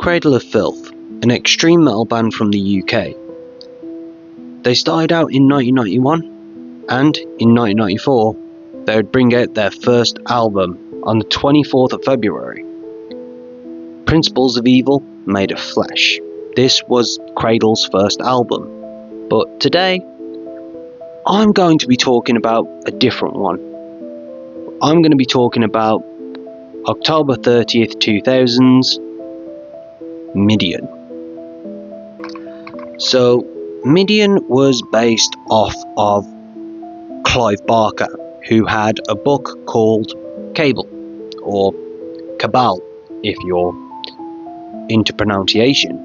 Cradle of Filth, an extreme metal band from the UK. They started out in 1991, and in 1994 they would bring out their first album on the 24th of February. Principles of Evil Made of Flesh. This was Cradle's first album, but today I'm going to be talking about a different one. I'm going to be talking about October 30th, 2000's Midian. So, Midian was based off of Clive Barker, who had a book called Cable, or Cabal, if you're into pronunciation.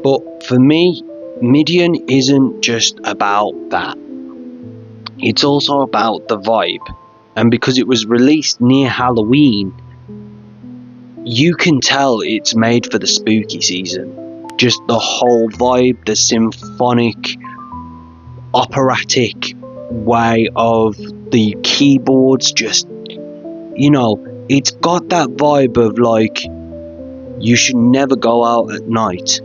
But for me, Midian isn't just about that. It's also about the vibe. And because it was released near Halloween, you can tell it's made for the spooky season. Just the whole vibe, the symphonic, operatic way of the keyboards, just, it's got that vibe of like, you should never go out at night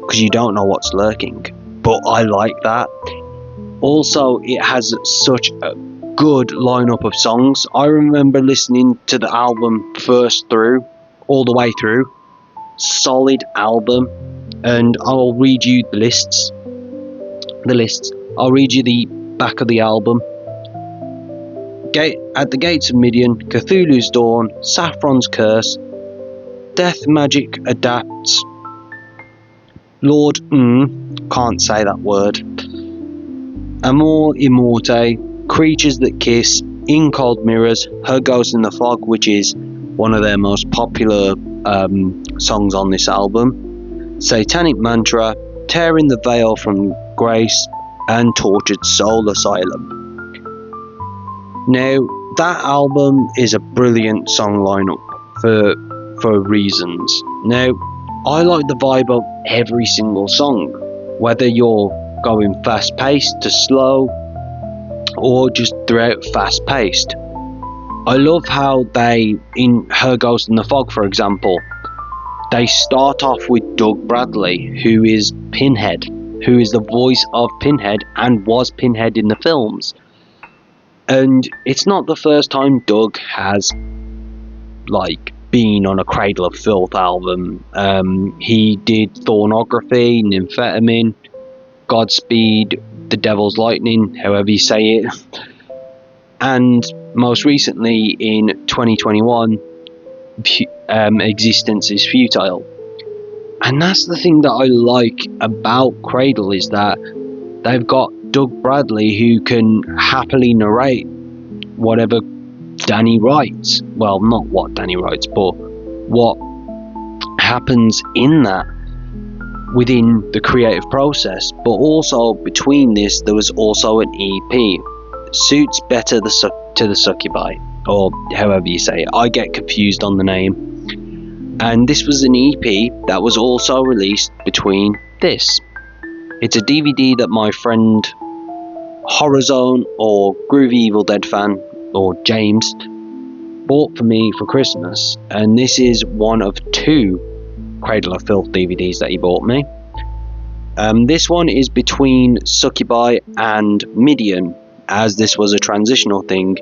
because you don't know what's lurking. But I like that. Also, it has such a good lineup of songs. I remember listening to the album first through, all the way through. Solid album. And I'll read you the lists. I'll read you the back of the album. At the Gates of Midian, Cthulhu's Dawn, Saffron's Curse, Death Magic Adapts, Lord can't say that word, Amor Immorte, Creatures That Kiss, In Cold Mirrors, Her Ghost in the Fog, which is one of their most popular songs on this album, Satanic Mantra, Tearing the Veil from Grace, and Tortured Soul Asylum. Now, that album is a brilliant song lineup for reasons. Now, I like the vibe of every single song, whether you're going fast paced to slow or just throughout fast paced. I love how they, in Her Ghost in the Fog for example, they start off with Doug Bradley, who is Pinhead, who is the voice of Pinhead and was Pinhead in the films. And it's not the first time Doug has been on a Cradle of Filth album. He did Thornography, Nymphetamine, Godspeed, The Devil's Lightning, however you say it, and most recently in 2021, Existence is Futile. And that's the thing that I like about Cradle, is that they've got Doug Bradley, who can happily narrate whatever Danny writes. Well, not what Danny writes, but what happens in that within the creative process. But also between this, there was also an EP, Suits Better to the Succubi, or however you say it. I get confused on the name. And this was an EP that was also released between this. It's a DVD that my friend Horrorzone, or Groovy Evil Dead fan, or James, bought for me for Christmas, and this is one of 2 Cradle of Filth DVDs that he bought me. This one is between Succubi and Midian, as this was a transitional thing,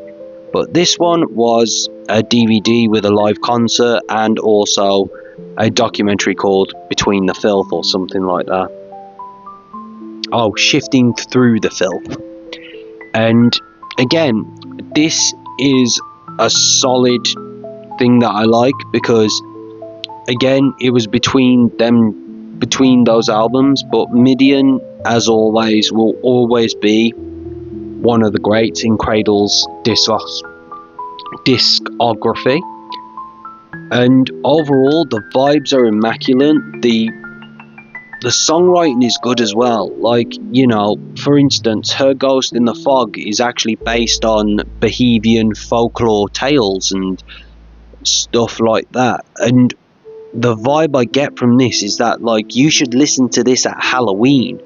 but this one was a DVD with a live concert and also a documentary called Between the Filth or something like that. Oh, Shifting Through the Filth. And again, this is a solid thing that I like, because again, it was between those albums, but Midian, as always, will always be one of the greats in Cradle's discography. And overall, the vibes are immaculate. The songwriting is good as well. For instance, Her Ghost in the Fog is actually based on Bohemian folklore tales and stuff like that. And the vibe I get from this is that, you should listen to this at Halloween,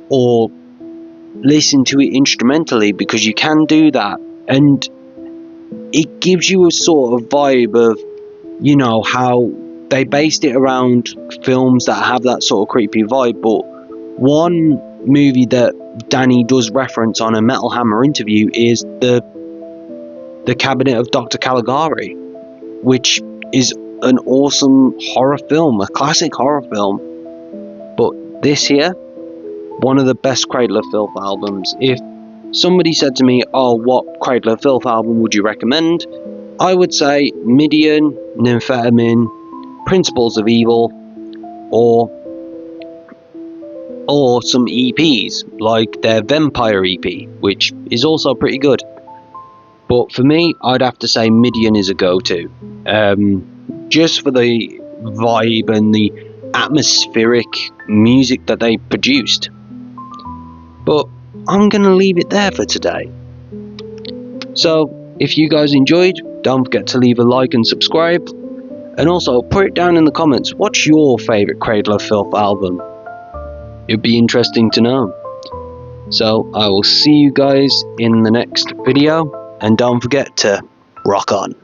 or listen to it instrumentally, because you can do that. And it gives you a sort of vibe of, how they based it around films that have that sort of creepy vibe. But one movie that Danny does reference on a Metal Hammer interview is the Cabinet of Dr. Caligari, which is an awesome horror film, a classic horror film. But this here, one of the best Cradle of Filth albums. If somebody said to me, oh, what Cradle of Filth album would you recommend? I would say Midian, Nymphetamine, Principles of Evil, or some EPs, like their Vampire EP, which is also pretty good. But for me, I'd have to say Midian is a go-to. Just for the vibe and the atmospheric music that they produced. But I'm going to leave it there for today. So, if you guys enjoyed, don't forget to leave a like and subscribe. And also, put it down in the comments, what's your favourite Cradle of Filth album? It'd be interesting to know. So, I will see you guys in the next video. And don't forget to rock on.